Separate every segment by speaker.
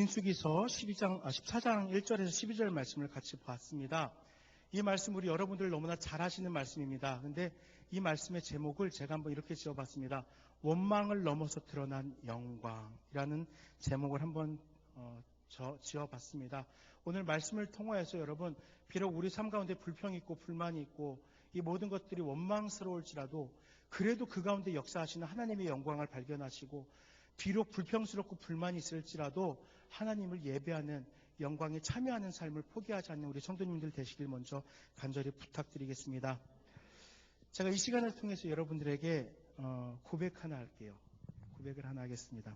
Speaker 1: 민수기서 14장 1절에서 12절 말씀을 같이 봤습니다. 이 말씀 우리 여러분들 너무나 잘 아시는 말씀입니다. 근데 이 말씀의 제목을 제가 한번 이렇게 지어봤습니다. 원망을 넘어서 드러난 영광이라는 제목을 한번 지어봤습니다. 오늘 말씀을 통하여서 여러분, 비록 우리 삶 가운데 불평이 있고 불만이 있고 이 모든 것들이 원망스러울지라도 그래도 그 가운데 역사하시는 하나님의 영광을 발견하시고, 비록 불평스럽고 불만이 있을지라도 하나님을 예배하는 영광에 참여하는 삶을 포기하지 않는 우리 성도님들 되시길 먼저 간절히 부탁드리겠습니다. 제가 이 시간을 통해서 여러분들에게 고백 하나 할게요. 고백을 하나 하겠습니다.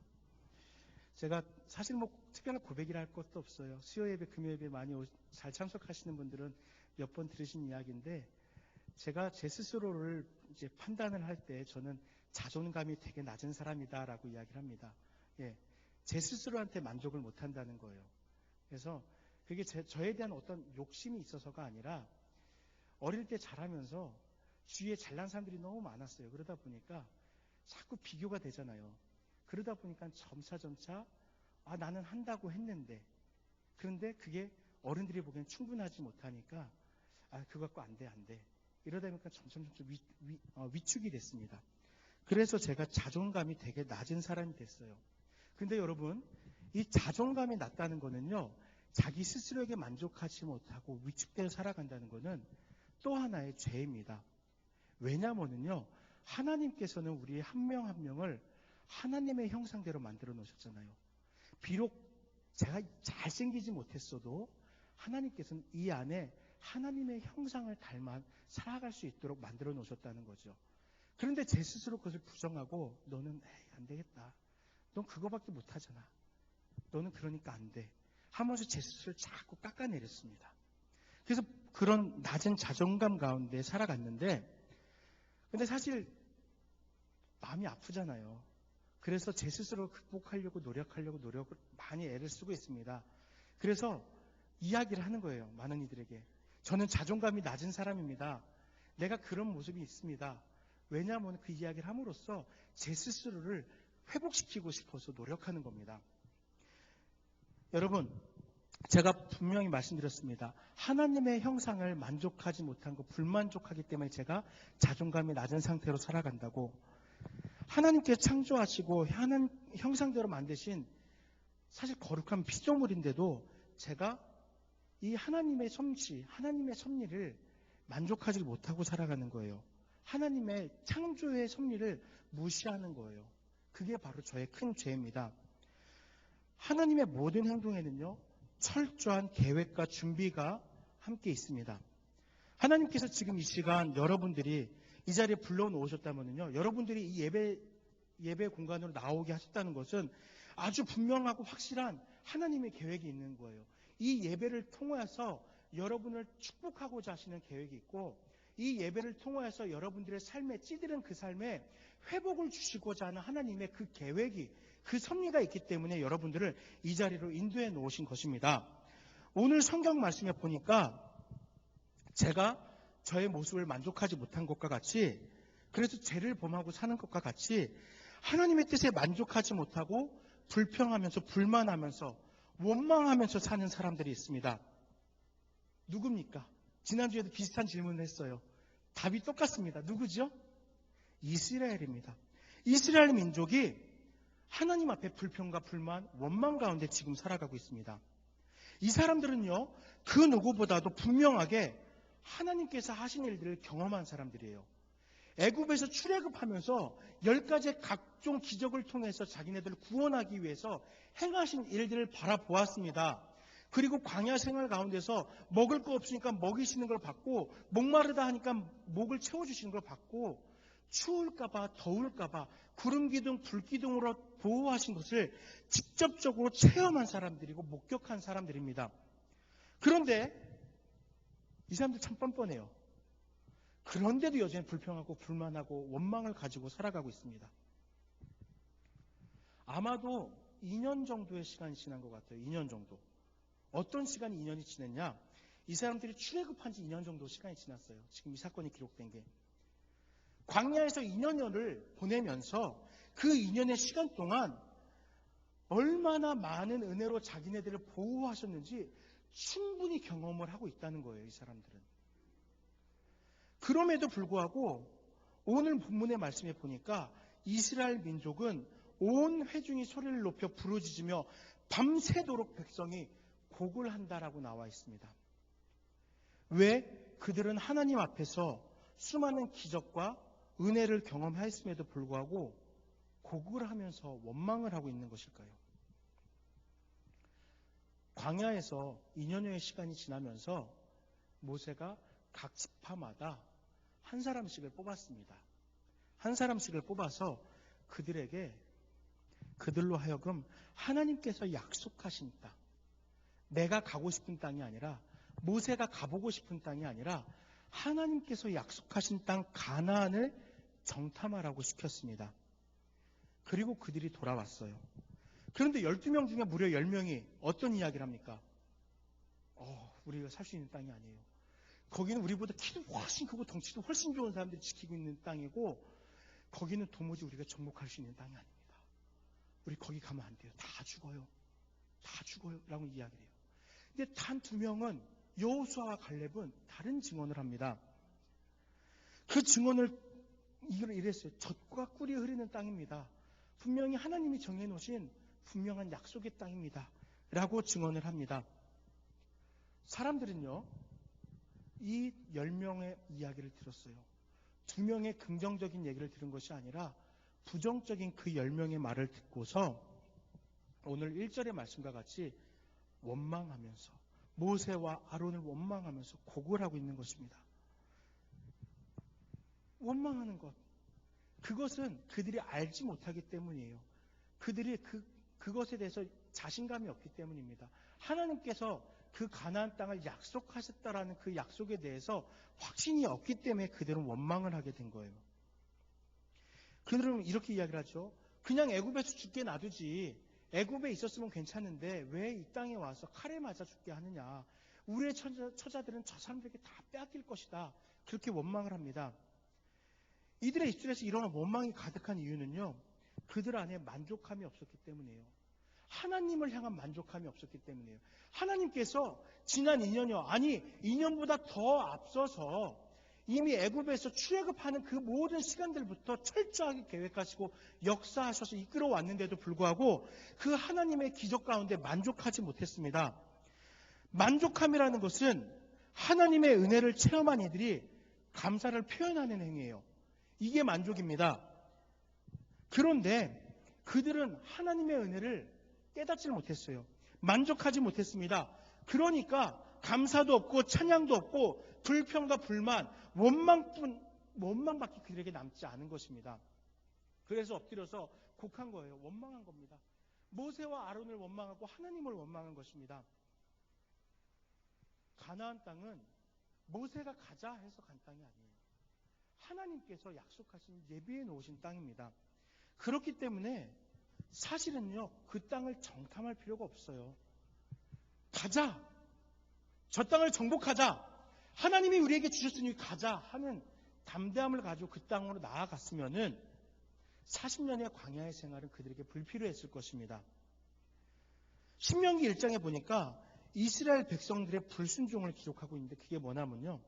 Speaker 1: 제가 사실 특별한 고백이라 할 것도 없어요. 수요 예배, 금요 예배 많이 잘 참석하시는 분들은 몇 번 들으신 이야기인데, 제가 제 스스로를 이제 판단을 할 때 저는 자존감이 되게 낮은 사람이다라고 이야기를 합니다. 예, 제 스스로한테 만족을 못 한다는 거예요. 그래서 그게 저에 대한 어떤 욕심이 있어서가 아니라, 어릴 때 자라면서 주위에 잘난 사람들이 너무 많았어요. 그러다 보니까 자꾸 비교가 되잖아요. 그러다 보니까 점차 나는 한다고 했는데, 그런데 그게 어른들이 보기엔 충분하지 못하니까 그거 갖고 안 돼. 이러다 보니까 점점 위축이 됐습니다. 그래서 제가 자존감이 되게 낮은 사람이 됐어요. 근데 여러분, 이 자존감이 낮다는 거는요, 자기 스스로에게 만족하지 못하고 위축되어 살아간다는 거는 또 하나의 죄입니다. 왜냐면은요, 하나님께서는 우리 한 명 한 명을 하나님의 형상대로 만들어 놓으셨잖아요. 비록 제가 잘생기지 못했어도 하나님께서는 이 안에 하나님의 형상을 닮아 살아갈 수 있도록 만들어 놓으셨다는 거죠. 그런데 제 스스로 그것을 부정하고, 너는 안 되겠다, 넌 그거밖에 못하잖아, 너는 그러니까 안 돼 하면서 제 스스로를 자꾸 깎아내렸습니다. 그래서 그런 낮은 자존감 가운데 살아갔는데, 근데 사실 마음이 아프잖아요. 그래서 제 스스로 극복하려고 노력을 많이 애를 쓰고 있습니다. 그래서 이야기를 하는 거예요, 많은 이들에게. 저는 자존감이 낮은 사람입니다. 내가 그런 모습이 있습니다. 왜냐하면 그 이야기를 함으로써 제 스스로를 회복시키고 싶어서 노력하는 겁니다. 여러분, 제가 분명히 말씀드렸습니다. 하나님의 형상을 만족하지 못한 거, 불만족하기 때문에 제가 자존감이 낮은 상태로 살아간다고. 하나님께서 창조하시고 하나님 형상대로 만드신 사실 거룩한 피조물인데도 제가 이 하나님의 솜씨, 하나님의 섭리를 만족하지 못하고 살아가는 거예요. 하나님의 창조의 섭리를 무시하는 거예요. 그게 바로 저의 큰 죄입니다. 하나님의 모든 행동에는요, 철저한 계획과 준비가 함께 있습니다. 하나님께서 지금 이 시간 여러분들이 이 자리에 불러놓으셨다면요, 여러분들이 이 예배 공간으로 나오게 하셨다는 것은 아주 분명하고 확실한 하나님의 계획이 있는 거예요. 이 예배를 통해서 여러분을 축복하고자 하시는 계획이 있고, 이 예배를 통해서 여러분들의 삶에 찌들은 그 삶에 회복을 주시고자 하는 하나님의 그 계획이, 그 섭리가 있기 때문에 여러분들을 이 자리로 인도해 놓으신 것입니다. 오늘 성경 말씀에 보니까 제가 저의 모습을 만족하지 못한 것과 같이, 그래서 죄를 범하고 사는 것과 같이 하나님의 뜻에 만족하지 못하고 불평하면서 불만하면서 원망하면서 사는 사람들이 있습니다. 누굽니까? 지난주에도 비슷한 질문을 했어요. 답이 똑같습니다. 누구죠? 이스라엘입니다. 이스라엘 민족이 하나님 앞에 불평과 불만, 원망 가운데 지금 살아가고 있습니다. 이 사람들은요, 그 누구보다도 분명하게 하나님께서 하신 일들을 경험한 사람들이에요. 애굽에서 출애굽하면서 10가지의 각종 기적을 통해서 자기네들을 구원하기 위해서 행하신 일들을 바라보았습니다. 그리고 광야 생활 가운데서 먹을 거 없으니까 먹이시는 걸 받고, 목마르다 하니까 목을 채워주시는 걸 받고, 추울까봐 더울까봐 구름기둥 불기둥으로 보호하신 것을 직접적으로 체험한 사람들이고 목격한 사람들입니다. 그런데 이 사람들 참 뻔뻔해요. 그런데도 여전히 불평하고 불만하고 원망을 가지고 살아가고 있습니다. 아마도 2년 정도의 시간이 지난 것 같아요. 2년 정도. 어떤 시간이 2년이 지났냐? 이 사람들이 출애굽한 지 2년 정도 시간이 지났어요. 지금 이 사건이 기록된 게. 광야에서 2년여를 보내면서 그 2년의 시간 동안 얼마나 많은 은혜로 자기네들을 보호하셨는지 충분히 경험을 하고 있다는 거예요, 이 사람들은. 그럼에도 불구하고 오늘 본문의 말씀에 보니까 이스라엘 민족은 온 회중이 소리를 높여 부르짖으며 밤새도록 백성이 곡을 한다라고 나와 있습니다. 왜? 그들은 하나님 앞에서 수많은 기적과 은혜를 경험하였음에도 불구하고 곡을 하면서 원망을 하고 있는 것일까요? 광야에서 2년여의 시간이 지나면서 모세가 각 지파마다 한 사람씩을 뽑았습니다. 한 사람씩을 뽑아서 그들로 하여금 하나님께서 약속하신 땅, 내가 가고 싶은 땅이 아니라, 모세가 가보고 싶은 땅이 아니라 하나님께서 약속하신 땅 가나안을 정탐하라고 시켰습니다. 그리고 그들이 돌아왔어요. 그런데 12명 중에 무려 10명이 어떤 이야기를 합니까? 우리가 살 수 있는 땅이 아니에요. 거기는 우리보다 키도 훨씬 크고 덩치도 훨씬 좋은 사람들이 지키고 있는 땅이고, 거기는 도무지 우리가 정복할 수 있는 땅이 아닙니다. 우리 거기 가면 안 돼요. 다 죽어요. 다 죽어요. 라고 이야기를 해요. 근데 단 2명은, 여호수아와 갈렙은 다른 증언을 합니다. 그 증언을 이랬어요. 젖과 꿀이 흐르는 땅입니다. 분명히 하나님이 정해놓으신 분명한 약속의 땅입니다. 라고 증언을 합니다. 사람들은요, 이 10명의 이야기를 들었어요. 2명의 긍정적인 얘기를 들은 것이 아니라 부정적인 그 10명의 말을 듣고서 오늘 1절의 말씀과 같이 원망하면서, 모세와 아론을 원망하면서 곡을 하고 있는 것입니다. 원망하는 것, 그것은 그들이 알지 못하기 때문이에요. 그들이 그것에 대해서 자신감이 없기 때문입니다. 하나님께서 그 가나안 땅을 약속하셨다라는 그 약속에 대해서 확신이 없기 때문에 그들은 원망을 하게 된 거예요. 그들은 이렇게 이야기를 하죠. 그냥 애굽에서 죽게 놔두지, 애굽에 있었으면 괜찮은데 왜 이 땅에 와서 칼에 맞아 죽게 하느냐. 우리의 처자들은 저 사람들에게 다 빼앗길 것이다. 그렇게 원망을 합니다. 이들의 입술에서 이런 원망이 가득한 이유는요, 그들 안에 만족함이 없었기 때문이에요. 하나님을 향한 만족함이 없었기 때문이에요. 하나님께서 지난 2년여, 아니 2년보다 더 앞서서 이미 애굽에서 출애굽하는 그 모든 시간들부터 철저하게 계획하시고 역사하셔서 이끌어왔는데도 불구하고 그 하나님의 기적 가운데 만족하지 못했습니다. 만족함이라는 것은 하나님의 은혜를 체험한 이들이 감사를 표현하는 행위예요. 이게 만족입니다. 그런데 그들은 하나님의 은혜를 깨닫지 못했어요. 만족하지 못했습니다. 그러니까 감사도 없고 찬양도 없고 불평과 불만, 원망밖에 그들에게 남지 않은 것입니다. 그래서 엎드려서 곡한 거예요. 원망한 겁니다. 모세와 아론을 원망하고 하나님을 원망한 것입니다. 가나안 땅은 모세가 가자 해서 간 땅이 아니에요. 하나님께서 약속하신 예비해 놓으신 땅입니다. 그렇기 때문에 사실은요, 그 땅을 정탐할 필요가 없어요. 가자! 저 땅을 정복하자! 하나님이 우리에게 주셨으니 가자! 하는 담대함을 가지고 그 땅으로 나아갔으면은 40년의 광야의 생활은 그들에게 불필요했을 것입니다. 신명기 1장에 보니까 이스라엘 백성들의 불순종을 기록하고 있는데 그게 뭐냐면요,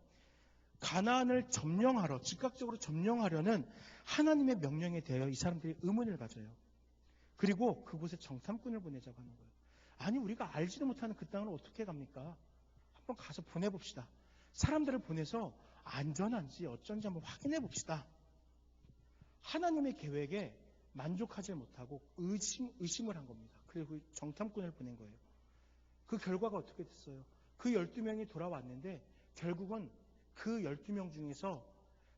Speaker 1: 가나안을 점령하러, 즉각적으로 점령하려는 하나님의 명령에 대하여 이 사람들이 의문을 가져요. 그리고 그곳에 정탐꾼을 보내자고 하는 거예요. 아니, 우리가 알지도 못하는 그 땅을 어떻게 갑니까? 한번 가서 보내봅시다. 사람들을 보내서 안전한지 어쩐지 한번 확인해 봅시다. 하나님의 계획에 만족하지 못하고 의심을 한 겁니다. 그리고 정탐꾼을 보낸 거예요. 그 결과가 어떻게 됐어요? 그 12명이 돌아왔는데 결국은 그 12명 중에서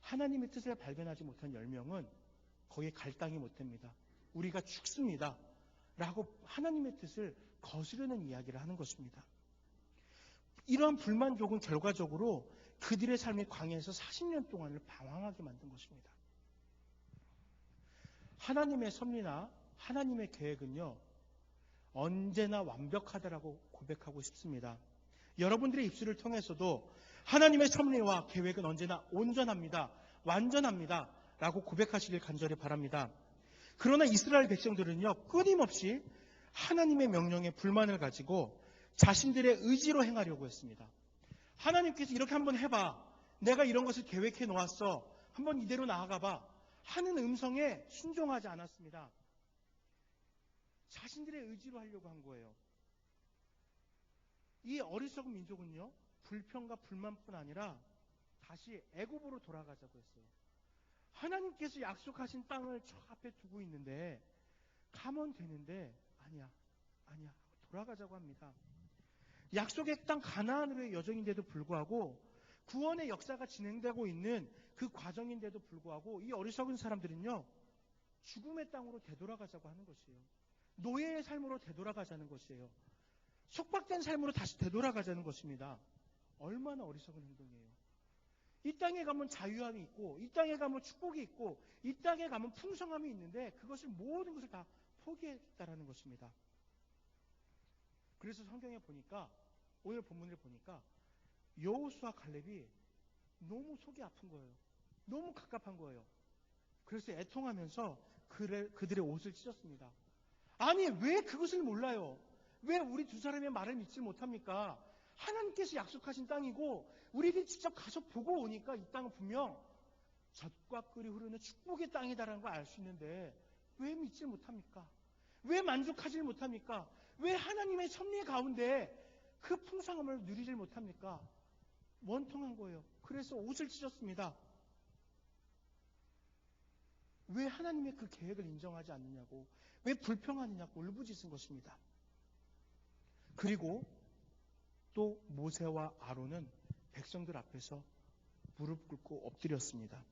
Speaker 1: 하나님의 뜻을 발견하지 못한 10명은 거기에 갈 땅이 못 됩니다. 우리가 죽습니다. 라고 하나님의 뜻을 거스르는 이야기를 하는 것입니다. 이러한 불만족은 결과적으로 그들의 삶이 광야에서 40년 동안을 방황하게 만든 것입니다. 하나님의 섭리나 하나님의 계획은요, 언제나 완벽하다라고 고백하고 싶습니다. 여러분들의 입술을 통해서도 하나님의 섭리와 계획은 언제나 온전합니다. 완전합니다. 라고 고백하시길 간절히 바랍니다. 그러나 이스라엘 백성들은요, 끊임없이 하나님의 명령에 불만을 가지고 자신들의 의지로 행하려고 했습니다. 하나님께서 이렇게 한번 해봐. 내가 이런 것을 계획해 놓았어. 한번 이대로 나아가봐. 하는 음성에 순종하지 않았습니다. 자신들의 의지로 하려고 한 거예요. 이 어리석은 민족은요, 불평과 불만뿐 아니라 다시 애굽으로 돌아가자고 했어요. 하나님께서 약속하신 땅을 저 앞에 두고 있는데 가면 되는데 아니야 돌아가자고 합니다. 약속의 땅 가나안으로의 여정인데도 불구하고 구원의 역사가 진행되고 있는 그 과정인데도 불구하고 이 어리석은 사람들은요, 죽음의 땅으로 되돌아가자고 하는 것이에요. 노예의 삶으로 되돌아가자는 것이에요. 속박된 삶으로 다시 되돌아가자는 것입니다. 얼마나 어리석은 행동이에요. 이 땅에 가면 자유함이 있고, 이 땅에 가면 축복이 있고, 이 땅에 가면 풍성함이 있는데 그것을 모든 것을 다 포기했다라는 것입니다. 그래서 성경에 보니까, 오늘 본문을 보니까 여호수아 갈렙이 너무 속이 아픈 거예요. 너무 갑갑한 거예요. 그래서 애통하면서 그들의 옷을 찢었습니다. 아니, 왜 그것을 몰라요? 왜 우리 두 사람의 말을 믿지 못합니까? 하나님께서 약속하신 땅이고 우리들이 직접 가서 보고 오니까 이 땅은 분명 젖과 꿀이 흐르는 축복의 땅이다라는 걸 알 수 있는데 왜 믿지 못합니까? 왜 만족하지 못합니까? 왜 하나님의 섭리 가운데 그 풍성함을 누리질 못합니까? 원통한 거예요. 그래서 옷을 찢었습니다. 왜 하나님의 그 계획을 인정하지 않느냐고, 왜 불평하느냐고 울부짖은 것입니다. 그리고 또 모세와 아론은 백성들 앞에서 무릎 꿇고 엎드렸습니다.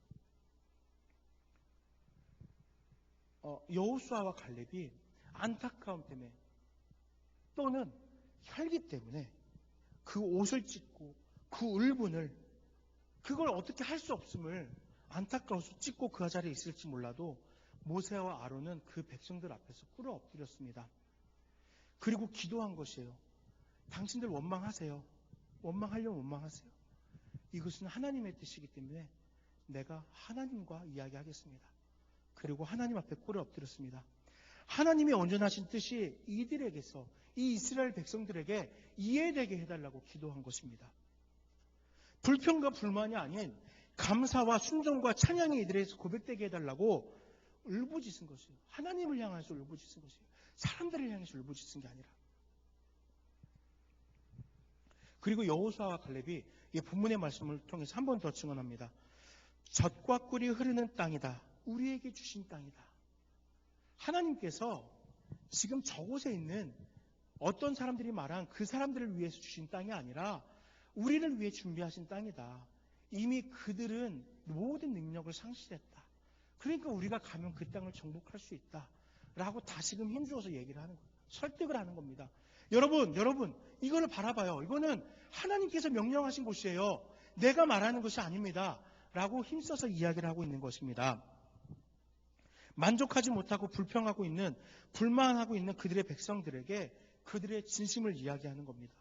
Speaker 1: 여호수아와 갈렙이 안타까움 때문에 또는 혈기 때문에 그 옷을 찢고 그 울분을, 그걸 어떻게 할 수 없음을 안타까워서 찢고 그 자리에 있을지 몰라도 모세와 아론은 그 백성들 앞에서 꿇어 엎드렸습니다. 그리고 기도한 것이에요. 당신들 원망하세요. 원망하려면 원망하세요. 이것은 하나님의 뜻이기 때문에 내가 하나님과 이야기하겠습니다. 그리고 하나님 앞에 꿇어 엎드렸습니다. 하나님의 온전하신 뜻이 이들에게서, 이 이스라엘 백성들에게 이해되게 해달라고 기도한 것입니다. 불평과 불만이 아닌 감사와 순종과 찬양이 이들에게서 고백되게 해달라고 울부짖은 것이에요. 하나님을 향해서 울부짖은 것이에요. 사람들을 향해서 울부짖은 게 아니라. 그리고 여호수아와 갈렙이 이 본문의 말씀을 통해서 한 번 더 증언합니다. 젖과 꿀이 흐르는 땅이다. 우리에게 주신 땅이다. 하나님께서 지금 저곳에 있는 어떤 사람들이 말한 그 사람들을 위해서 주신 땅이 아니라 우리를 위해 준비하신 땅이다. 이미 그들은 모든 능력을 상실했다. 그러니까 우리가 가면 그 땅을 정복할 수 있다. 라고 다시금 힘주어서 얘기를 하는 거예요. 설득을 하는 겁니다. 여러분, 이거를 바라봐요. 이거는 하나님께서 명령하신 곳이에요. 내가 말하는 것이 아닙니다. 라고 힘써서 이야기를 하고 있는 것입니다. 만족하지 못하고 불평하고 있는, 불만하고 있는 그들의 백성들에게 그들의 진심을 이야기하는 겁니다.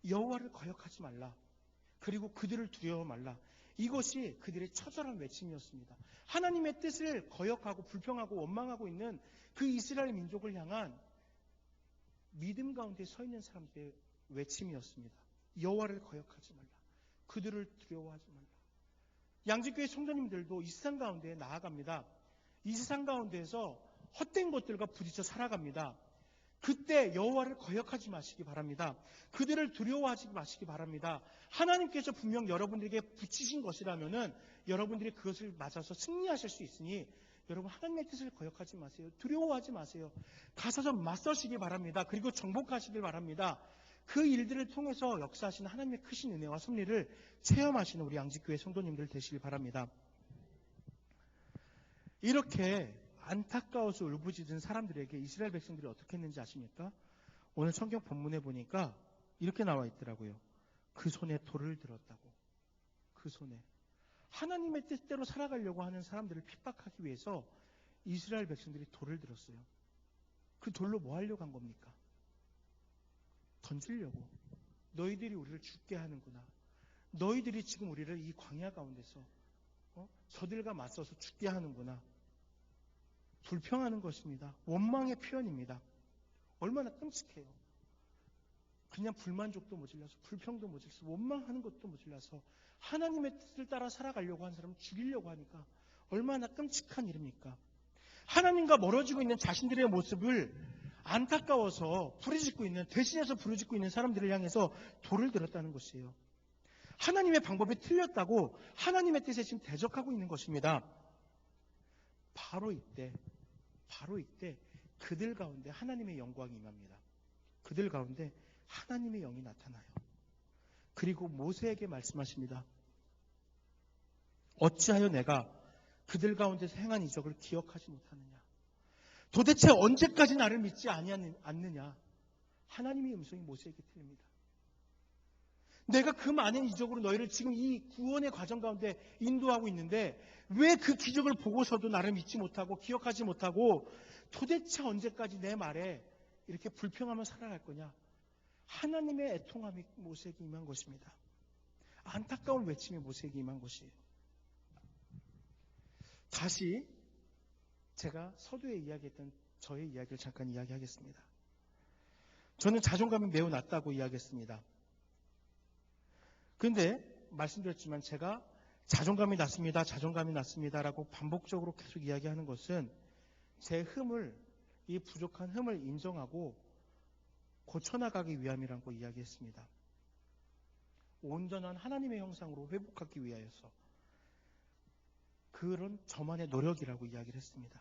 Speaker 1: 여호와를 거역하지 말라. 그리고 그들을 두려워 말라. 이것이 그들의 처절한 외침이었습니다. 하나님의 뜻을 거역하고 불평하고 원망하고 있는 그 이스라엘 민족을 향한 믿음 가운데 서 있는 사람들의 외침이었습니다. 여호와를 거역하지 말라. 그들을 두려워하지 말라. 양지교회 성도님들도 이 세상 가운데 나아갑니다. 이 세상 가운데에서 헛된 것들과 부딪혀 살아갑니다. 그때 여호와를 거역하지 마시기 바랍니다. 그들을 두려워하지 마시기 바랍니다. 하나님께서 분명 여러분들에게 붙이신 것이라면은 여러분들이 그것을 맞아서 승리하실 수 있으니 여러분 하나님의 뜻을 거역하지 마세요. 두려워하지 마세요. 가서서 맞서시기 바랍니다. 그리고 정복하시길 바랍니다. 그 일들을 통해서 역사하시는 하나님의 크신 은혜와 섭리를 체험하시는 우리 양지교회 성도님들 되시길 바랍니다. 이렇게 안타까워서 울부짖은 사람들에게 이스라엘 백성들이 어떻게 했는지 아십니까? 오늘 성경 본문에 보니까 이렇게 나와 있더라고요. 그 손에 돌을 들었다고. 그 손에. 하나님의 뜻대로 살아가려고 하는 사람들을 핍박하기 위해서 이스라엘 백성들이 돌을 들었어요. 그 돌로 뭐 하려고 한 겁니까? 던지려고. 너희들이 우리를 죽게 하는구나. 너희들이 지금 우리를 이 광야 가운데서 저들과 맞서서 죽게 하는구나. 불평하는 것입니다. 원망의 표현입니다. 얼마나 끔찍해요. 그냥 불만족도 모질라서, 불평도 모질라서, 원망하는 것도 모질라서 하나님의 뜻을 따라 살아가려고 하는 사람을 죽이려고 하니까 얼마나 끔찍한 일입니까? 하나님과 멀어지고 있는 자신들의 모습을 안타까워서 부르짖고 있는, 대신해서 부르짖고 있는 사람들을 향해서 돌을 들었다는 것이에요. 하나님의 방법이 틀렸다고 하나님의 뜻에 지금 대적하고 있는 것입니다. 바로 이때 그들 가운데 하나님의 영광이 임합니다. 그들 가운데 하나님의 영이 나타나요. 그리고 모세에게 말씀하십니다. 어찌하여 내가 그들 가운데서 행한 이적을 기억하지 못하느냐? 도대체 언제까지 나를 믿지 않느냐? 하나님의 음성이 모세에게 들립니다. 내가 그 많은 이적으로 너희를 지금 이 구원의 과정 가운데 인도하고 있는데 왜 그 기적을 보고서도 나를 믿지 못하고 기억하지 못하고 도대체 언제까지 내 말에 이렇게 불평하며 살아갈 거냐? 하나님의 애통함이 모세에게 임한 것입니다. 안타까운 외침이 모세에게 임한 것이에요. 다시 제가 서두에 이야기했던 저의 이야기를 잠깐 이야기하겠습니다. 저는 자존감이 매우 낮다고 이야기했습니다. 그런데 말씀드렸지만 제가 자존감이 낮습니다라고 반복적으로 계속 이야기하는 것은 제 이 부족한 흠을 인정하고 고쳐나가기 위함이라고 이야기했습니다. 온전한 하나님의 형상으로 회복하기 위하여서 그런 저만의 노력이라고 이야기를 했습니다.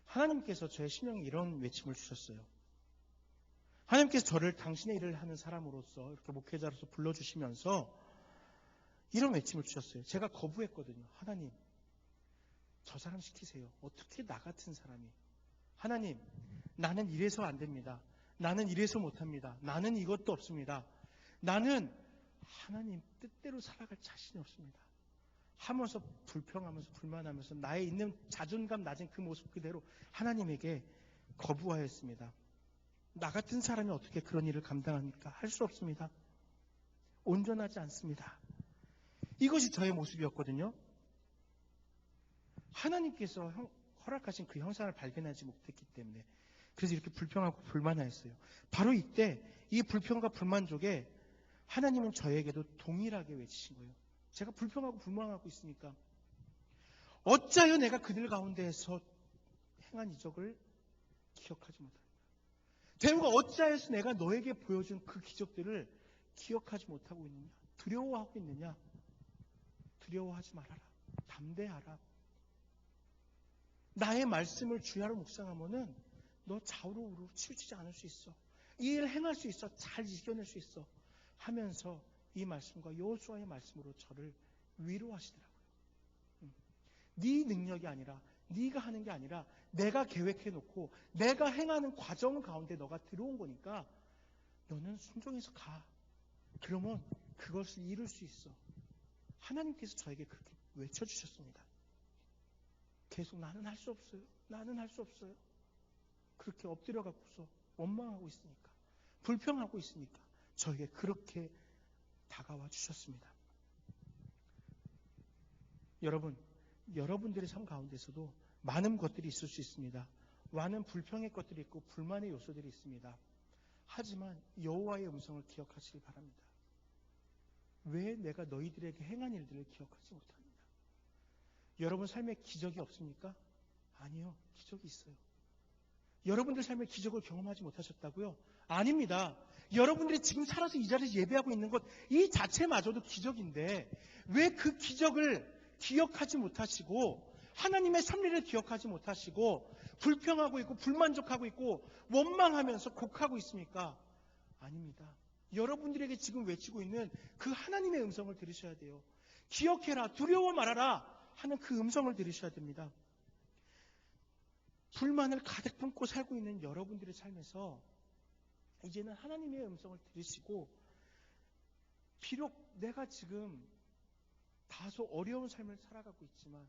Speaker 1: 하나님께서 저의 심령에 이런 외침을 주셨어요. 하나님께서 저를 당신의 일을 하는 사람으로서 이렇게 목회자로서 불러주시면서 이런 외침을 주셨어요. 제가 거부했거든요. 하나님, 저 사람 시키세요. 어떻게 나 같은 사람이. 하나님, 나는 이래서 안 됩니다. 나는 이래서 못합니다. 나는 이것도 없습니다. 나는 하나님 뜻대로 살아갈 자신이 없습니다. 하면서 불평하면서 불만하면서 나의 있는 자존감 낮은 그 모습 그대로 하나님에게 거부하였습니다. 나 같은 사람이 어떻게 그런 일을 감당합니까? 할 수 없습니다. 온전하지 않습니다. 이것이 저의 모습이었거든요. 하나님께서 허락하신 그 형상을 발견하지 못했기 때문에 그래서 이렇게 불평하고 불만하였어요. 바로 이때 이 불평과 불만 속에 하나님은 저에게도 동일하게 외치신 거예요. 제가 불평하고 불만하고 있으니까 어찌하여 내가 그들 가운데에서 행한 이적을 기억하지 못하느냐. 대우가 어찌하여서 내가 너에게 보여준 그 기적들을 기억하지 못하고 있느냐. 두려워하고 있느냐. 두려워하지 말아라. 담대하라. 나의 말씀을 주야로 묵상하면은 너 좌우로 우로 치우치지 않을 수 있어. 이 일 행할 수 있어. 잘 이겨낼 수 있어. 하면서 이 말씀과 여호수아의 말씀으로 저를 위로하시더라고요. 네 능력이 아니라 네가 하는 게 아니라 내가 계획해놓고 내가 행하는 과정 가운데 너가 들어온 거니까 너는 순종해서 가. 그러면 그것을 이룰 수 있어. 하나님께서 저에게 그렇게 외쳐주셨습니다. 계속 나는 할 수 없어요. 나는 할 수 없어요. 그렇게 엎드려 갖고서 원망하고 있으니까 불평하고 있으니까 저에게 그렇게 다가와 주셨습니다. 여러분들의 삶 가운데서도 많은 것들이 있을 수 있습니다. 많은 불평의 것들이 있고 불만의 요소들이 있습니다. 하지만 여호와의 음성을 기억하시기 바랍니다. 왜 내가 너희들에게 행한 일들을 기억하지 못하느냐? 여러분 삶에 기적이 없습니까? 아니요. 기적이 있어요. 여러분들 삶에 기적을 경험하지 못하셨다고요? 아닙니다. 여러분들이 지금 살아서 이 자리에서 예배하고 있는 것 이 자체마저도 기적인데 왜 그 기적을 기억하지 못하시고 하나님의 섭리를 기억하지 못하시고 불평하고 있고 불만족하고 있고 원망하면서 곡하고 있습니까? 아닙니다. 여러분들에게 지금 외치고 있는 그 하나님의 음성을 들으셔야 돼요. 기억해라, 두려워 말아라 하는 그 음성을 들으셔야 됩니다. 불만을 가득 품고 살고 있는 여러분들의 삶에서 이제는 하나님의 음성을 들으시고 비록 내가 지금 다소 어려운 삶을 살아가고 있지만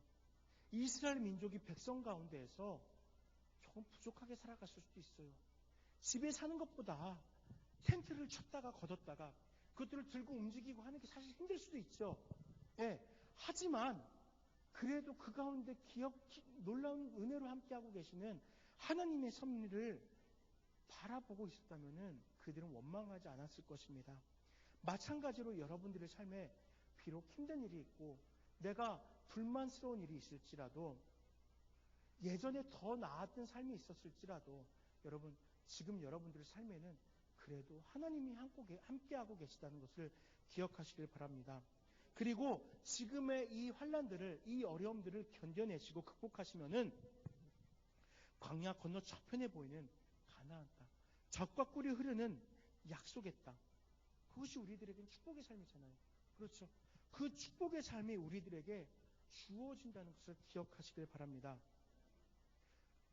Speaker 1: 이스라엘 민족이 백성 가운데에서 조금 부족하게 살아갔을 수도 있어요. 집에 사는 것보다 텐트를 쳤다가 걷었다가 그것들을 들고 움직이고 하는 게 사실 힘들 수도 있죠. 예. 하지만 그래도 그 가운데 놀라운 은혜로 함께하고 계시는 하나님의 섭리를 바라보고 있었다면 그들은 원망하지 않았을 것입니다. 마찬가지로 여러분들의 삶에 비록 힘든 일이 있고 내가 불만스러운 일이 있을지라도 예전에 더 나았던 삶이 있었을지라도 여러분 지금 여러분들의 삶에는 그래도 하나님이 함께하고 계시다는 것을 기억하시길 바랍니다. 그리고 지금의 이 환난들을 이 어려움들을 견뎌내시고 극복하시면은 광야 건너 저편에 보이는 가나안 땅, 젖과 꿀이 흐르는 약속의 땅, 그것이 우리들에게는 축복의 삶이잖아요. 그렇죠? 그 축복의 삶이 우리들에게 주어진다는 것을 기억하시길 바랍니다.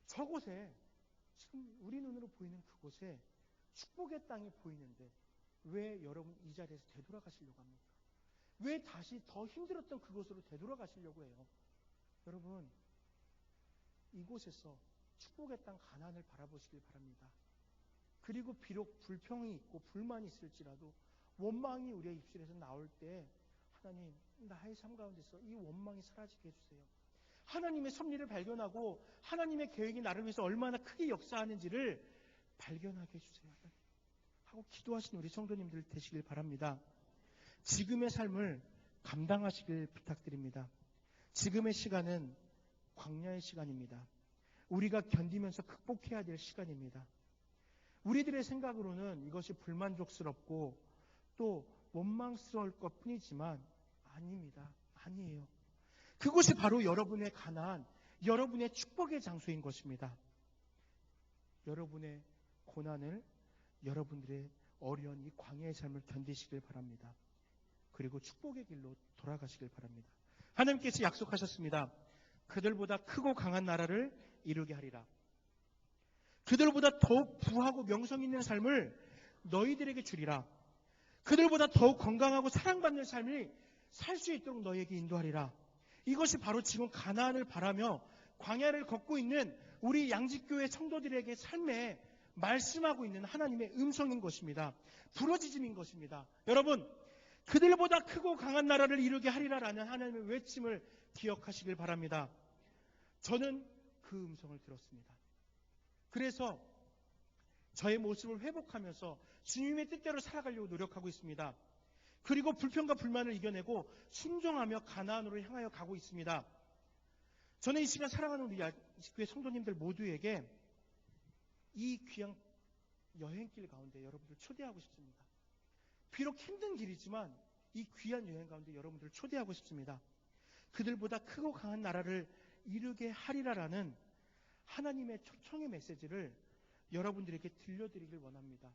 Speaker 1: 저곳에 지금 우리 눈으로 보이는 그곳에 축복의 땅이 보이는데 왜 여러분 이 자리에서 되돌아가시려고 합니까? 왜 다시 더 힘들었던 그곳으로 되돌아가시려고 해요? 여러분 이곳에서 축복의 땅 가나안을 바라보시길 바랍니다. 그리고 비록 불평이 있고 불만이 있을지라도 원망이 우리의 입술에서 나올 때 하나님 나의 삶 가운데서 이 원망이 사라지게 해주세요. 하나님의 섭리를 발견하고 하나님의 계획이 나를 위해서 얼마나 크게 역사하는지를 발견하게 해주세요. 하고 기도하시는 우리 성도님들 되시길 바랍니다. 지금의 삶을 감당하시길 부탁드립니다. 지금의 시간은 광야의 시간입니다. 우리가 견디면서 극복해야 될 시간입니다. 우리들의 생각으로는 이것이 불만족스럽고 또 원망스러울 것 뿐이지만 아닙니다. 아니에요. 그것이 바로 여러분의 가나안, 여러분의 축복의 장소인 것입니다. 여러분의 고난을, 여러분들의 어려운 이 광야의 삶을 견디시길 바랍니다. 그리고 축복의 길로 돌아가시길 바랍니다. 하나님께서 약속하셨습니다. 그들보다 크고 강한 나라를 이루게 하리라. 그들보다 더욱 부하고 명성 있는 삶을 너희들에게 주리라. 그들보다 더욱 건강하고 사랑받는 삶을 살 수 있도록 너희에게 인도하리라. 이것이 바로 지금 가나안을 바라며 광야를 걷고 있는 우리 양지교회 성도들에게 삶에 말씀하고 있는 하나님의 음성인 것입니다. 부르짖음인 것입니다. 여러분, 그들보다 크고 강한 나라를 이루게 하리라라는 하나님의 외침을 기억하시길 바랍니다. 저는 그 음성을 들었습니다. 그래서 저의 모습을 회복하면서 주님의 뜻대로 살아가려고 노력하고 있습니다. 그리고 불평과 불만을 이겨내고 순종하며 가나안으로 향하여 가고 있습니다. 저는 이 시간 사랑하는 우리 교회 성도님들 모두에게 이 귀한 여행길 가운데 여러분들 초대하고 싶습니다. 비록 힘든 길이지만 이 귀한 여행 가운데 여러분들을 초대하고 싶습니다. 그들보다 크고 강한 나라를 이루게 하리라라는 하나님의 초청의 메시지를 여러분들에게 들려드리길 원합니다.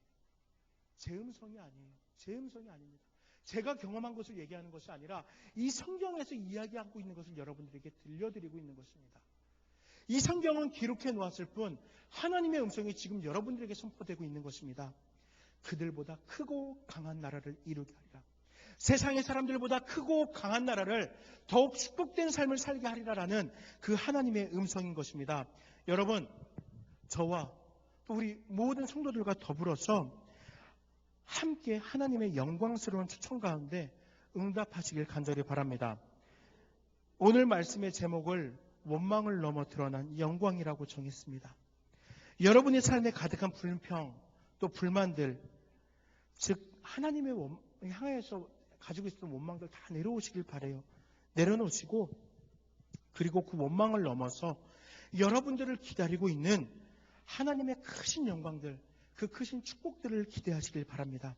Speaker 1: 제 음성이 아니에요. 제 음성이 아닙니다. 제가 경험한 것을 얘기하는 것이 아니라 이 성경에서 이야기하고 있는 것을 여러분들에게 들려드리고 있는 것입니다. 이 성경은 기록해 놓았을 뿐 하나님의 음성이 지금 여러분들에게 선포되고 있는 것입니다. 그들보다 크고 강한 나라를 이루게 하리라. 세상의 사람들보다 크고 강한 나라를 더욱 축복된 삶을 살게 하리라라는 그 하나님의 음성인 것입니다. 여러분, 저와 또 우리 모든 성도들과 더불어서 함께 하나님의 영광스러운 추천 가운데 응답하시길 간절히 바랍니다. 오늘 말씀의 제목을 원망을 넘어 드러난 영광이라고 정했습니다. 여러분의 삶에 가득한 불평 또 불만들, 즉 하나님의 향해서 가지고 있었던 원망들 다 내려오시길 바라요. 내려놓으시고 그리고 그 원망을 넘어서 여러분들을 기다리고 있는 하나님의 크신 영광들, 그 크신 축복들을 기대하시길 바랍니다.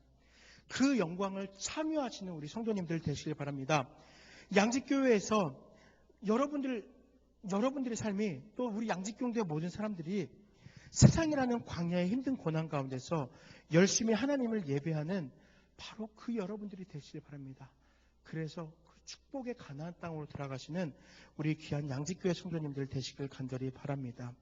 Speaker 1: 그 영광을 참여하시는 우리 성도님들 되시길 바랍니다. 양지교회에서 여러분들의 삶이 또 우리 양지교회 모든 사람들이 세상이라는 광야의 힘든 고난 가운데서 열심히 하나님을 예배하는 바로 그 여러분들이 되시길 바랍니다. 그래서 그 축복의 가나안 땅으로 들어가시는 우리 귀한 양지교회 성도님들 되시길 간절히 바랍니다.